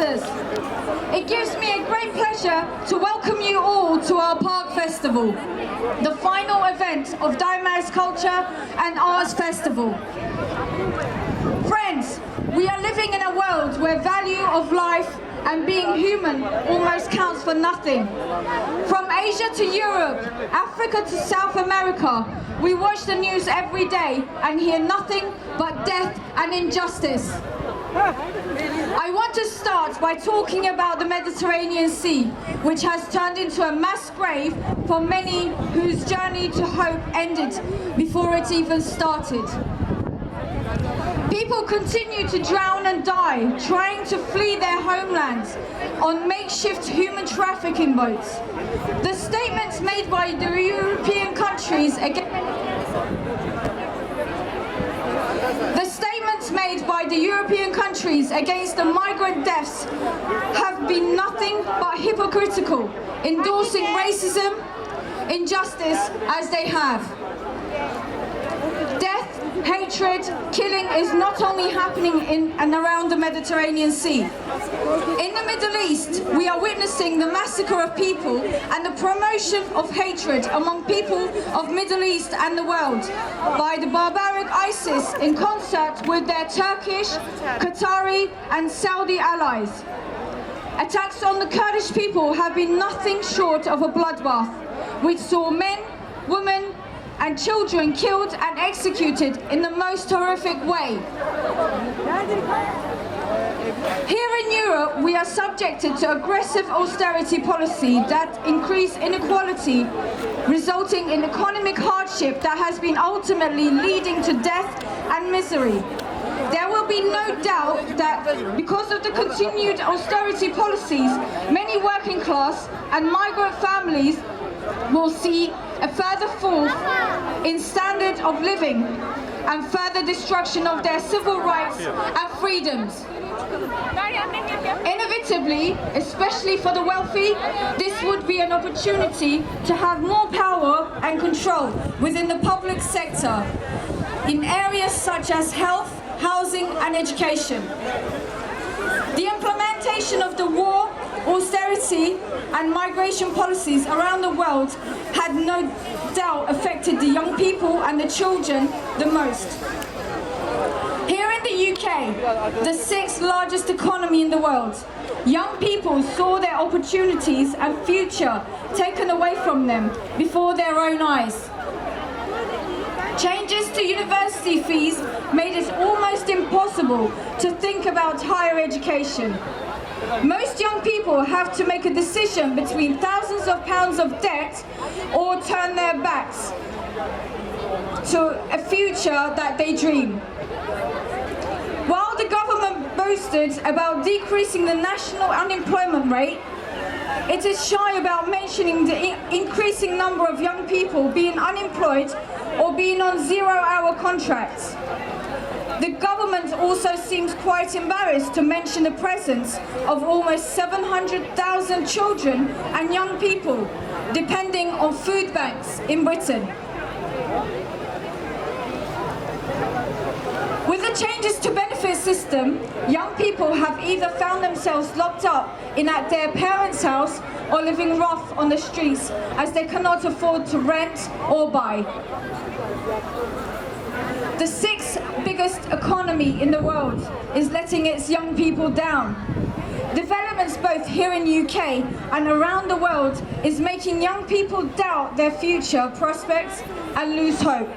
visitors. It gives me a great pleasure to welcome you all to our Park Festival, the final event of Daima's Culture and Arts Festival. Friends, we are living in a world where value of life and being human almost counts for nothing. From Asia to Europe, Africa to South America, we watch the news every day and hear nothing but death and injustice. I want to start by talking about the Mediterranean Sea, which has turned into a mass grave for many whose journey to hope ended before it even started. People continue to drown and die, trying to flee their homelands on makeshift human trafficking boats. The statements made by the European countries against the migrant deaths have been nothing but hypocritical, endorsing racism, injustice as they have. Death, hatred, killing is not only happening in and around the Mediterranean Sea. In the Middle East, we are witnessing the massacre of people and the promotion of hatred among people of Middle East and the world by the barbaric ISIS in concert with their Turkish, Qatari and Saudi allies. Attacks on the Kurdish people have been nothing short of a bloodbath, which saw men, women and children killed and executed in the most horrific way. Here in Europe, we are subjected to aggressive austerity policy that increase inequality, resulting in economic hardship that has been ultimately leading to death and misery. There will be no doubt that because of the continued austerity policies, many working class and migrant families will see a further fall in standard of living and further destruction of their civil rights and freedoms. Inevitably, especially for the wealthy, this would be an opportunity to have more power and control within the public sector in areas such as health, housing and education. The implementation of the war, austerity and migration policies around the world had no doubt affected the young people and the children the most. Here in the UK, the sixth largest economy in the world, young people saw their opportunities and future taken away from them before their own eyes. Changes to university fees made it almost impossible to think about higher education. Most young people have to make a decision between thousands of pounds of debt or turn their backs to a future that they dream. While the government boasted about decreasing the national unemployment rate, it is shy about mentioning the increasing number of young people being unemployed or being on zero-hour contracts. The government also seems quite embarrassed to mention the presence of almost 700,000 children and young people depending on food banks in Britain. With the changes to benefit system, young people have either found themselves locked up at their parents' house or living rough on the streets as they cannot afford to rent or buy. The sixth biggest economy in the world is letting its young people down. Developments both here in the UK and around the world is making young people doubt their future prospects and lose hope.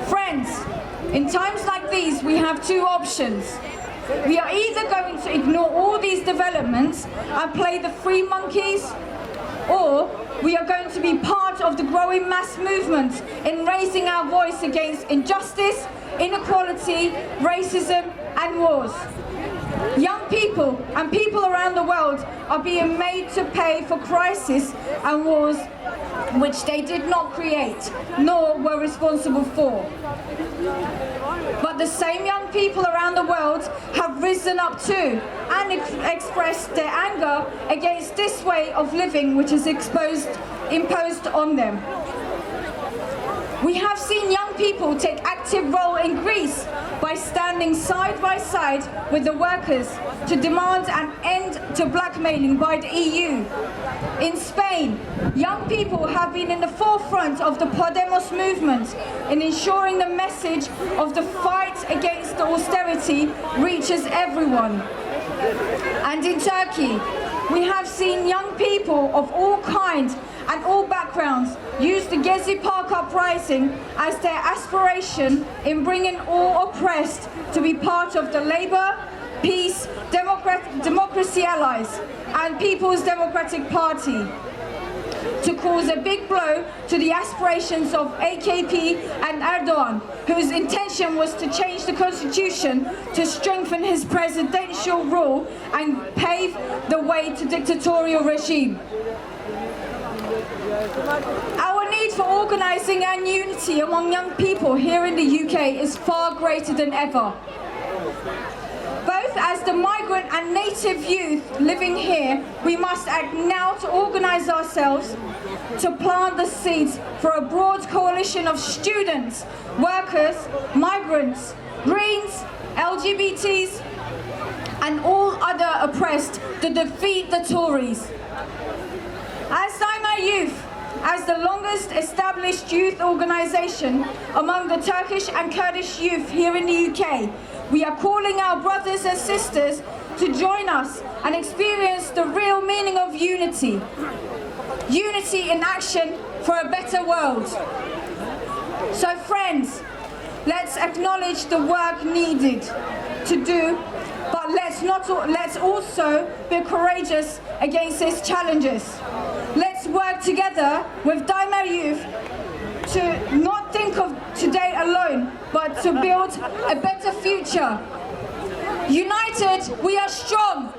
Friends, in times like these, we have two options. We are either going to ignore all these developments and play the free monkeys, or we are going to be part of the growing mass movement in raising our voice against injustice, inequality, racism and wars. Young people and people around the world are being made to pay for crises and wars which they did not create, nor were responsible for. But the same young people around the world have risen up too and expressed their anger against this way of living which is imposed on them. We have seen young people take active role in Greece by standing side by side with the workers to demand an end to blackmailing by the EU. In Spain, young people have been in the forefront of the Podemos movement in ensuring the message of the fight against austerity reaches everyone. And in Turkey, we have seen young people of all kinds and all backgrounds use the Gezi Park uprising as their aspiration in bringing all oppressed to be part of the Labour, Peace, Democracy Allies and People's Democratic Party, to cause a big blow to the aspirations of AKP and Erdogan, whose intention was to change the constitution to strengthen his presidential rule and pave the way to dictatorial regime. Our need for organising and unity among young people here in the UK is far greater than ever. Both as the migrant and native youth living here, we must act now to organise ourselves to plant the seeds for a broad coalition of students, workers, migrants, Greens, LGBTs and all other oppressed to defeat the Tories. As Daima Youth, as the longest established youth organisation among the Turkish and Kurdish youth here in the UK, we are calling our brothers and sisters to join us and experience the real meaning of unity. Unity in action for a better world. So friends, let's acknowledge the work needed to do, but let's also be courageous against these challenges. Let's work together with Daima Youth to not think of today alone, but to build a better future. United, we are strong.